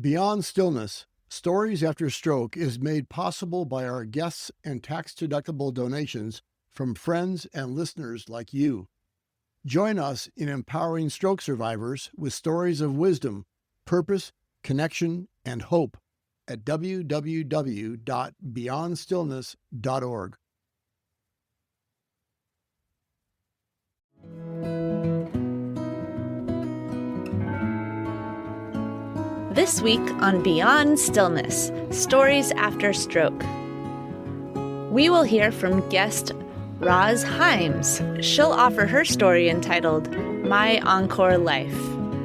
Beyond Stillness, Stories After Stroke is made possible by our guests and tax-deductible donations from friends and listeners like you. Join us in empowering stroke survivors with stories of wisdom, purpose, connection, and hope at www.beyondstillness.org. This week on Beyond Stillness, Stories After Stroke, we will hear from guest Roz Himes. She'll offer her story entitled, My Encore Life.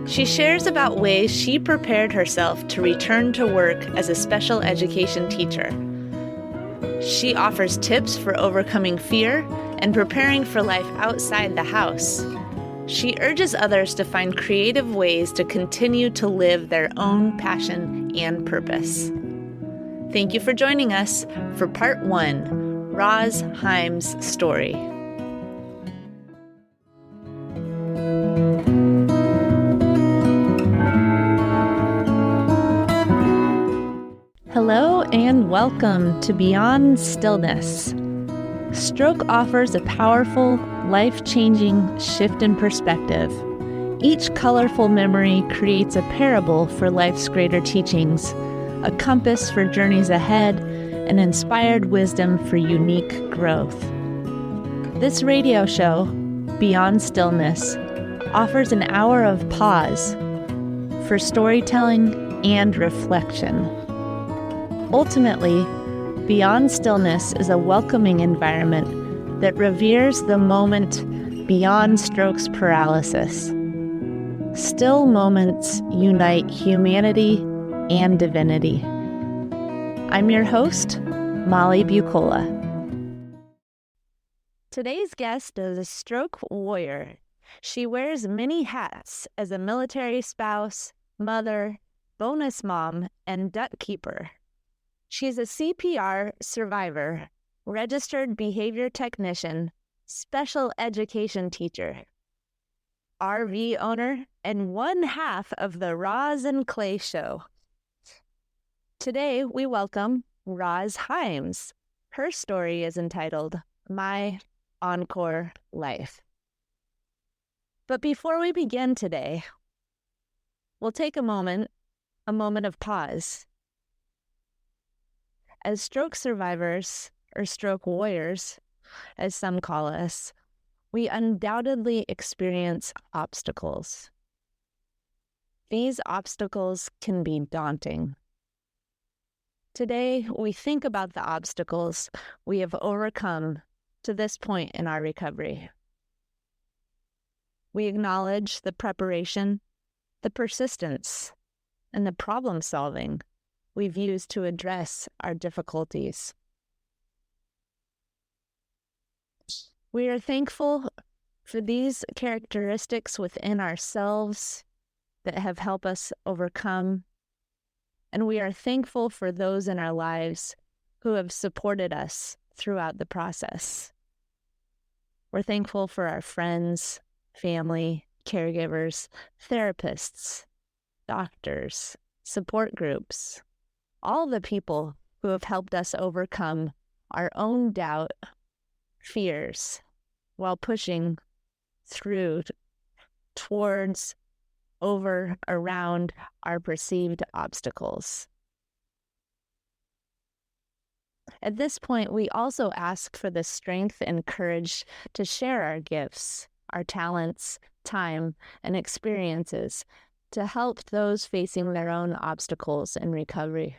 She shares about ways she prepared herself to return to work as a special education teacher. She offers tips for overcoming fear and preparing for life outside the house. She urges others to find creative ways to continue to live their own passion and purpose. Thank you for joining us for Part 1, Roz Himes' story. Hello and welcome to Beyond Stillness. Stroke offers a powerful, life-changing shift in perspective. Each colorful memory creates a parable for life's greater teachings, a compass for journeys ahead, and inspired wisdom for unique growth. This radio show, Beyond Stillness, offers an hour of pause for storytelling and reflection. Ultimately, Beyond Stillness is a welcoming environment that reveres the moment beyond stroke's paralysis. Still moments unite humanity and divinity. I'm your host, Molly Bucola. Today's guest is a stroke warrior. She wears many hats as a military spouse, mother, bonus mom, and duck keeper. She's a CPR survivor, registered behavior technician, special education teacher, RV owner, and one half of the Roz and Clay Show. Today, we welcome Roz Himes. Her story is entitled, My Encore Life. But before we begin today, we'll take a moment of pause. As stroke survivors, or stroke warriors, as some call us, we undoubtedly experience obstacles. These obstacles can be daunting. Today, we think about the obstacles we have overcome to this point in our recovery. We acknowledge the preparation, the persistence, and the problem solving we've used to address our difficulties. We are thankful for these characteristics within ourselves that have helped us overcome, and we are thankful for those in our lives who have supported us throughout the process. We're thankful for our friends, family, caregivers, therapists, doctors, support groups, all the people who have helped us overcome our own doubt, fears, while pushing through, towards, over, around our perceived obstacles. At this point, we also ask for the strength and courage to share our gifts, our talents, time, and experiences to help those facing their own obstacles in recovery.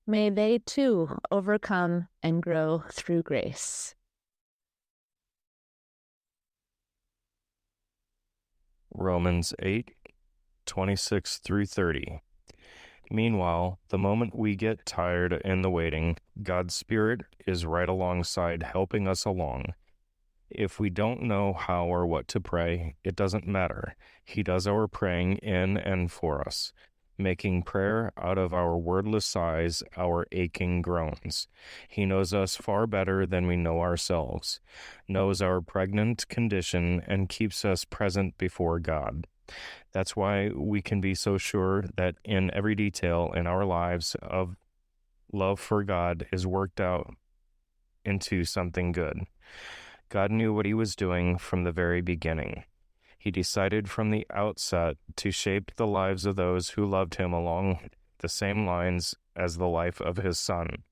May they too overcome and grow through grace. Romans 8:26 through 30. Meanwhile, the moment we get tired in the waiting, God's Spirit is right alongside helping us along. If we don't know how or what to pray, it doesn't matter. He does our praying in and for us, making prayer out of our wordless sighs, our aching groans. He knows us far better than we know ourselves, knows our pregnant condition, and keeps us present before God. That's why we can be so sure that in every detail in our lives of love for God is worked out into something good. God knew what he was doing from the very beginning. He decided from the outset to shape the lives of those who loved him along the same lines as the life of his Son.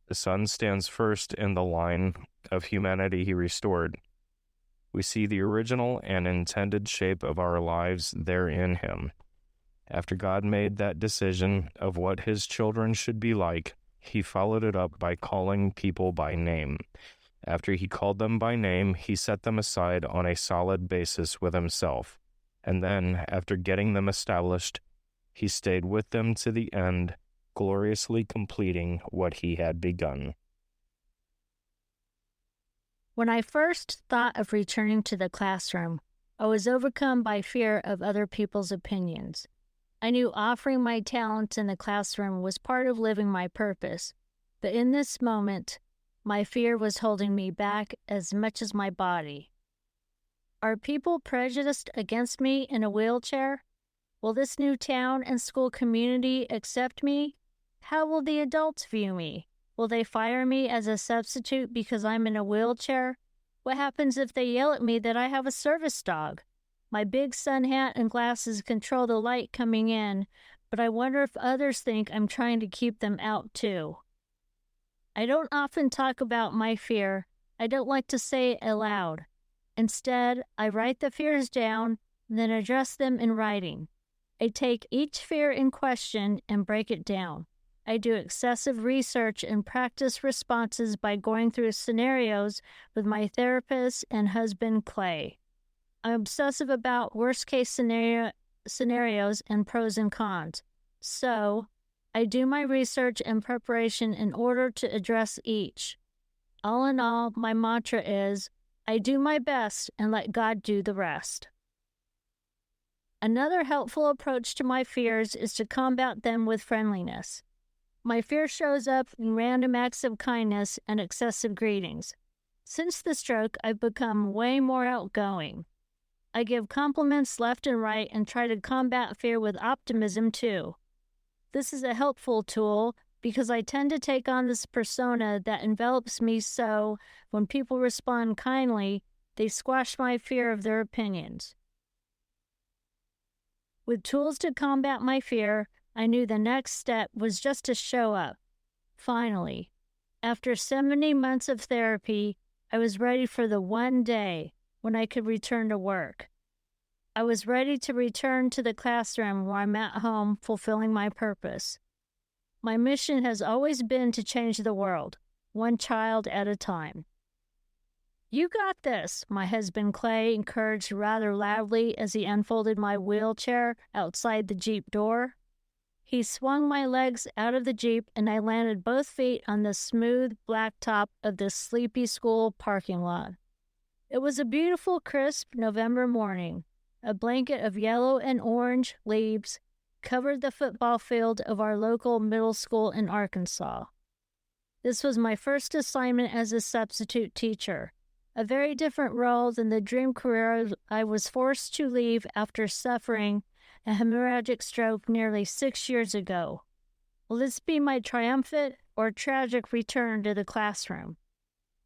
The Son stands first in the line of humanity he restored. We see the original and intended shape of our lives there in him. After God made that decision of what his children should be like, he followed it up by calling people by name. After he called them by name, he set them aside on a solid basis with himself. And then, after getting them established, he stayed with them to the end, gloriously completing what he had begun. When I first thought of returning to the classroom, I was overcome by fear of other people's opinions. I knew offering my talents in the classroom was part of living my purpose, but in this moment, my fear was holding me back as much as my body. Are people prejudiced against me in a wheelchair? Will this new town and school community accept me? How will the adults view me? Will they fire me as a substitute because I'm in a wheelchair? What happens if they yell at me that I have a service dog? My big sun hat and glasses control the light coming in, but I wonder if others think I'm trying to keep them out too. I don't often talk about my fear. I don't like to say it aloud. Instead, I write the fears down, then address them in writing. I take each fear in question and break it down. I do excessive research and practice responses by going through scenarios with my therapist and husband, Clay. I'm obsessive about worst-case scenarios and pros and cons. So, I do my research and preparation in order to address each. All in all, my mantra is, I do my best and let God do the rest. Another helpful approach to my fears is to combat them with friendliness. My fear shows up in random acts of kindness and excessive greetings. Since the stroke, I've become way more outgoing. I give compliments left and right and try to combat fear with optimism too. This is a helpful tool because I tend to take on this persona that envelops me, so when people respond kindly, they squash my fear of their opinions. With tools to combat my fear, I knew the next step was just to show up. Finally, after 70 months of therapy, I was ready for the one day when I could return to work. I was ready to return to the classroom where I'm at home fulfilling my purpose. My mission has always been to change the world, one child at a time. You got this, my husband Clay encouraged rather loudly as he unfolded my wheelchair outside the Jeep door. He swung my legs out of the Jeep and I landed both feet on the smooth blacktop of the sleepy school parking lot. It was a beautiful, crisp November morning. A blanket of yellow and orange leaves covered the football field of our local middle school in Arkansas. This was my first assignment as a substitute teacher, a very different role than the dream career I was forced to leave after suffering a hemorrhagic stroke nearly 6 years ago. Will this be my triumphant or tragic return to the classroom?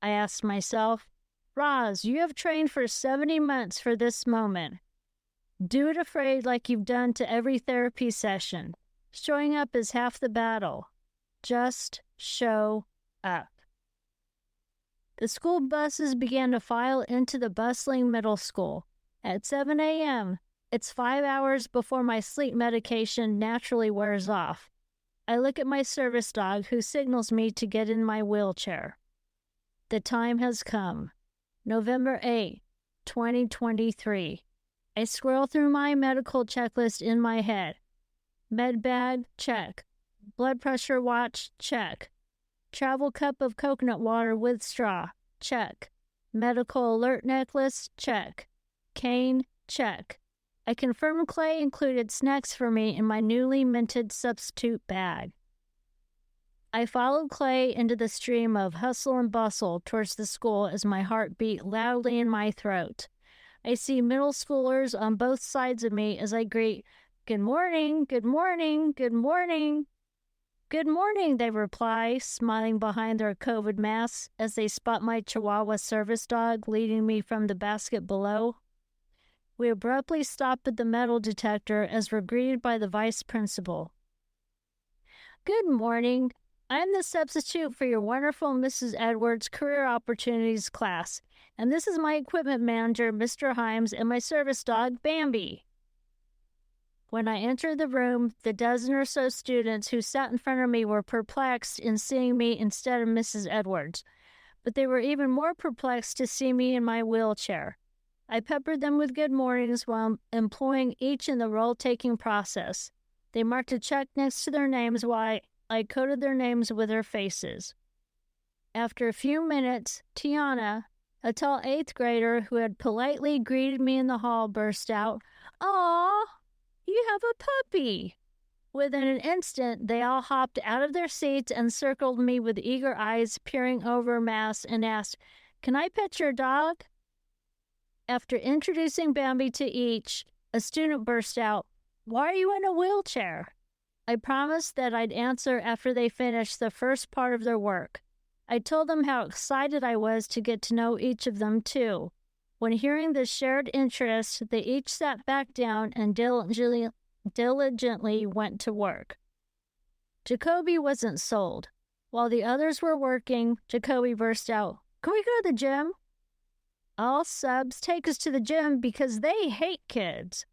I asked myself. Roz, you have trained for 70 months for this moment. Do it afraid like you've done to every therapy session. Showing up is half the battle. Just show up. The school buses began to file into the bustling middle school. At 7 a.m., it's 5 hours before my sleep medication naturally wears off. I look at my service dog who signals me to get in my wheelchair. The time has come. November 8, 2023. I scroll through my medical checklist in my head. Med bag, check. Blood pressure watch, check. Travel cup of coconut water with straw, check. Medical alert necklace, check. Cane, check. I confirm Clay included snacks for me in my newly minted substitute bag. I followed Clay into the stream of hustle and bustle towards the school as my heart beat loudly in my throat. I see middle schoolers on both sides of me as I greet, "Good morning, good morning, good morning." "Good morning," they reply, smiling behind their COVID masks as they spot my Chihuahua service dog leading me from the basket below. We abruptly stop at the metal detector as we're greeted by the vice principal. "Good morning. I'm the substitute for your wonderful Mrs. Edwards Career Opportunities class, and this is my equipment manager, Mr. Himes, and my service dog, Bambi." When I entered the room, the dozen or so students who sat in front of me were perplexed in seeing me instead of Mrs. Edwards, but they were even more perplexed to see me in my wheelchair. I peppered them with good mornings while employing each in the roll-taking process. They marked a check next to their names while I coded their names with their faces. After a few minutes, Tiana, a tall 8th grader who had politely greeted me in the hall, burst out, "Aw, you have a puppy!" Within an instant, they all hopped out of their seats and circled me with eager eyes peering over masks and asked, "Can I pet your dog?" After introducing Bambi to each, a student burst out, "Why are you in a wheelchair?" I promised that I'd answer after they finished the first part of their work. I told them how excited I was to get to know each of them, too. When hearing the shared interest, they each sat back down and diligently went to work. Jacoby wasn't sold. While the others were working, Jacoby burst out, "Can we go to the gym?" "All subs take us to the gym because they hate kids."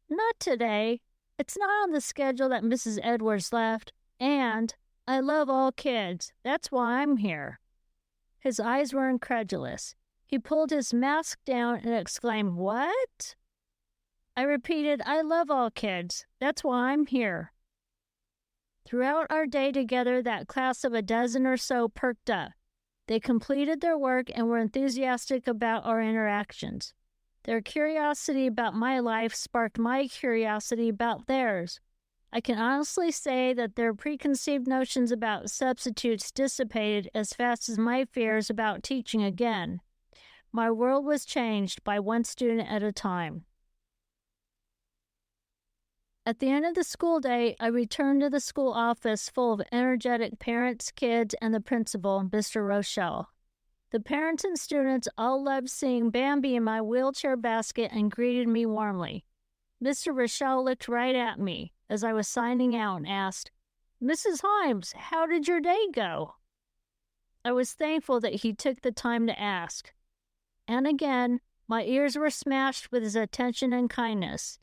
"Not today. It's not on the schedule that Mrs. Edwards left, and I love all kids. That's why I'm here." His eyes were incredulous. He pulled his mask down and exclaimed, "What?" I repeated, "I love all kids. That's why I'm here." Throughout our day together, that class of a dozen or so perked up. They completed their work and were enthusiastic about our interactions. Their curiosity about my life sparked my curiosity about theirs. I can honestly say that their preconceived notions about substitutes dissipated as fast as my fears about teaching again. My world was changed by one student at a time. At the end of the school day, I returned to the school office full of energetic parents, kids, and the principal, Mr. Rochelle. The parents and students all loved seeing Bambi in my wheelchair basket and greeted me warmly. Mr. Rochelle looked right at me as I was signing out and asked, "Mrs. Himes, how did your day go?" I was thankful that he took the time to ask. And again, my ears were smashed with his attention and kindness.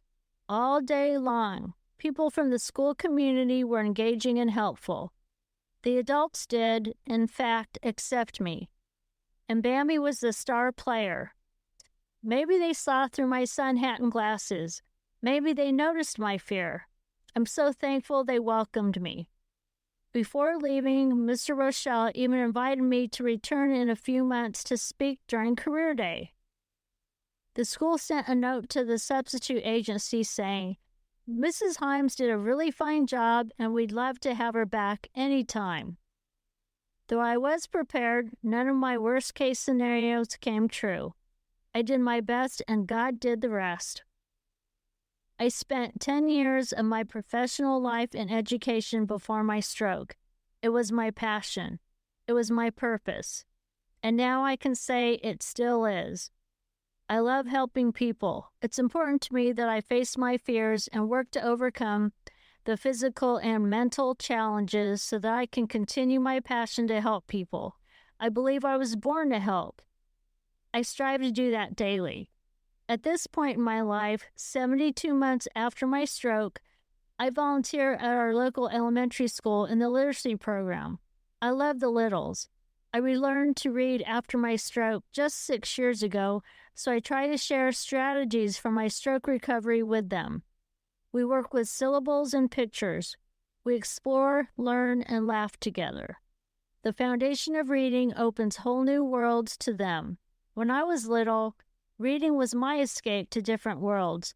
All day long, people from the school community were engaging and helpful. The adults did, in fact, accept me. And Bambi was the star player. Maybe they saw through my Manhattan glasses. Maybe they noticed my fear. I'm so thankful they welcomed me. Before leaving, Mr. Rochelle even invited me to return in a few months to speak during Career Day. The school sent a note to the substitute agency saying, "Mrs. Himes did a really fine job and we'd love to have her back anytime." Though I was prepared, none of my worst-case scenarios came true. I did my best and God did the rest. I spent 10 years of my professional life in education before my stroke. It was my passion. It was my purpose. And now I can say it still is. I love helping people. It's important to me that I face my fears and work to overcome the physical and mental challenges so that I can continue my passion to help people. I believe I was born to help. I strive to do that daily. At this point in my life, 72 months after my stroke, I volunteer at our local elementary school in the literacy program. I love the littles. I relearned to read after my stroke just 6 years ago, so I try to share strategies for my stroke recovery with them. We work with syllables and pictures. We explore, learn, and laugh together. The foundation of reading opens whole new worlds to them. When I was little, reading was my escape to different worlds.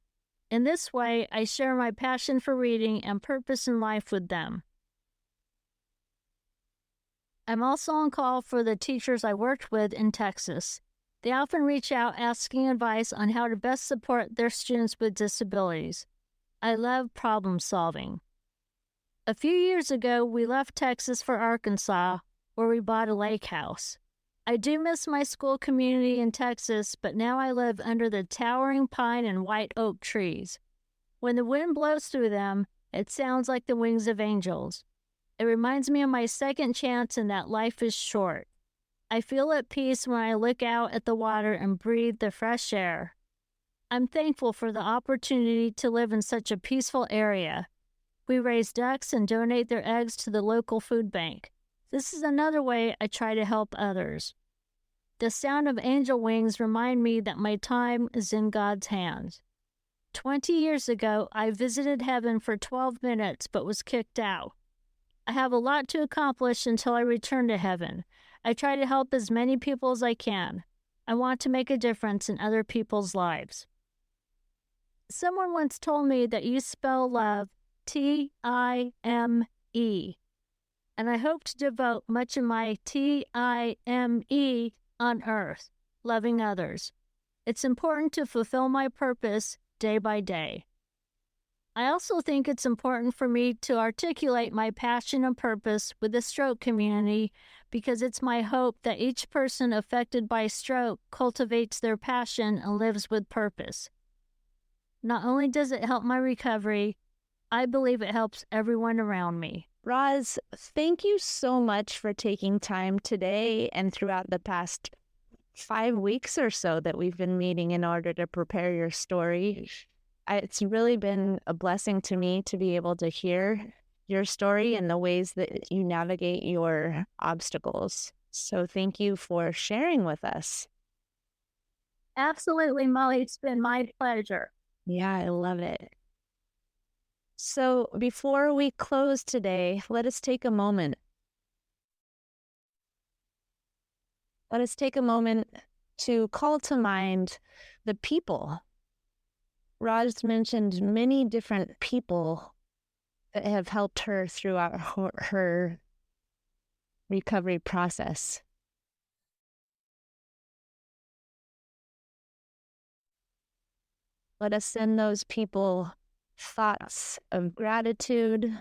In this way, I share my passion for reading and purpose in life with them. I'm also on call for the teachers I worked with in Texas. They often reach out asking advice on how to best support their students with disabilities. I love problem solving. A few years ago, we left Texas for Arkansas, where we bought a lake house. I do miss my school community in Texas, but now I live under the towering pine and white oak trees. When the wind blows through them, it sounds like the wings of angels. It reminds me of my second chance and that life is short. I feel at peace when I look out at the water and breathe the fresh air. I'm thankful for the opportunity to live in such a peaceful area. We raise ducks and donate their eggs to the local food bank. This is another way I try to help others. The sound of angel wings remind me that my time is in God's hands. 20 years ago, I visited heaven for 12 minutes but was kicked out. I have a lot to accomplish until I return to heaven. I try to help as many people as I can. I want to make a difference in other people's lives. Someone once told me that you spell love Time, and I hope to devote much of my time on earth, loving others. It's important to fulfill my purpose day by day. I also think it's important for me to articulate my passion and purpose with the stroke community because it's my hope that each person affected by stroke cultivates their passion and lives with purpose. Not only does it help my recovery, I believe it helps everyone around me. Roz, thank you so much for taking time today and throughout the past 5 weeks or so that we've been meeting in order to prepare your story. It's really been a blessing to me to be able to hear your story and the ways that you navigate your obstacles. So thank you for sharing with us. Absolutely, Molly. It's been my pleasure. Yeah, I love it. So before we close today, let us take a moment. Let us take a moment to call to mind the people. Roz mentioned many different people that have helped her throughout her recovery process. Let us send those people thoughts of gratitude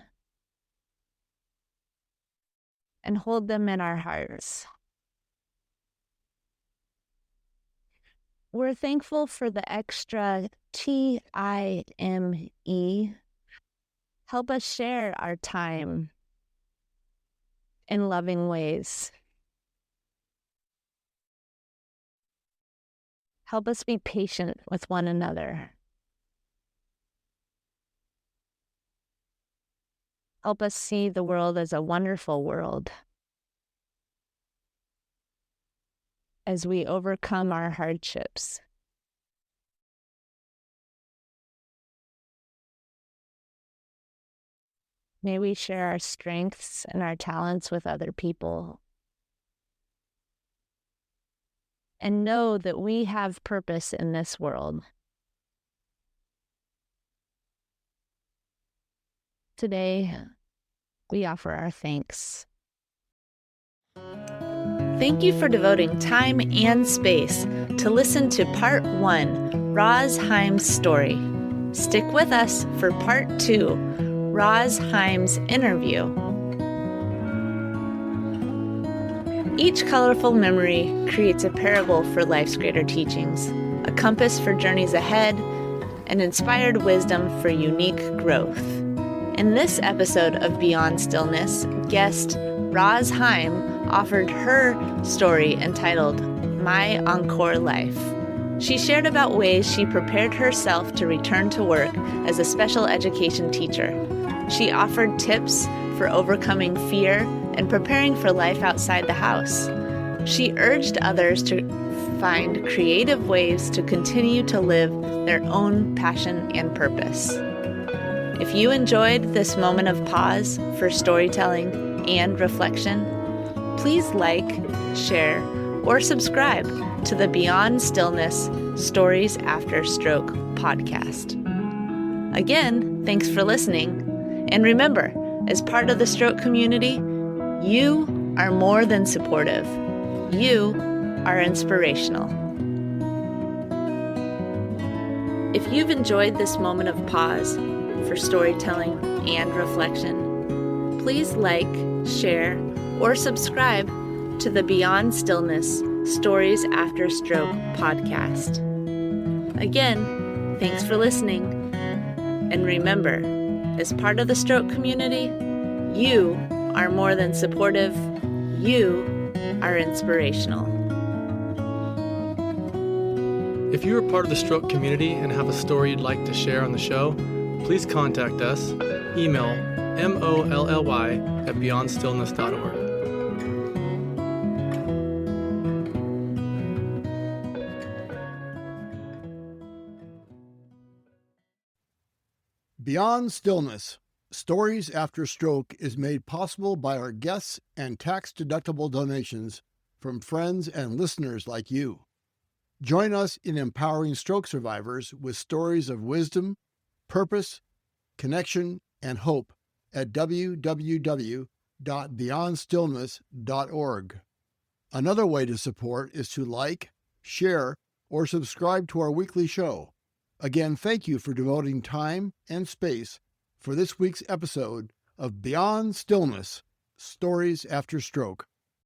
and hold them in our hearts. We're thankful for the extra time. Help us share our time in loving ways. Help us be patient with one another. Help us see the world as a wonderful world as we overcome our hardships. May we share our strengths and our talents with other people. And know that we have purpose in this world. Today, we offer our thanks. Thank you for devoting time and space to listen to Part 1, Roz Himes' story. Stick with us for Part 2, Roz Himes' interview. Each colorful memory creates a parable for life's greater teachings, a compass for journeys ahead, and inspired wisdom for unique growth. In this episode of Beyond Stillness, guest Roz Himes offered her story entitled My Encore Life. She shared about ways she prepared herself to return to work as a special education teacher. She offered tips for overcoming fear and preparing for life outside the house. She urged others to find creative ways to continue to live their own passion and purpose. If you enjoyed this moment of pause for storytelling and reflection, please like, share, or subscribe to the Beyond Stillness Stories After Stroke podcast. Again, thanks for listening. And remember, as part of the stroke community, you are more than supportive. You are inspirational. If you've enjoyed this moment of pause for storytelling and reflection, please like, share, or subscribe to the Beyond Stillness Stories After Stroke podcast. Again, thanks for listening. And remember, as part of the stroke community, you are more than supportive. You are inspirational. If you are part of the stroke community and have a story you'd like to share on the show, please contact us. Email molly@beyondstillness.org. Beyond Stillness, Stories After Stroke is made possible by our guests and tax-deductible donations from friends and listeners like you. Join us in empowering stroke survivors with stories of wisdom, purpose, connection, and hope at www.beyondstillness.org. Another way to support is to like, share, or subscribe to our weekly show. Again, thank you for devoting time and space for this week's episode of Beyond Stillness, Stories After Stroke.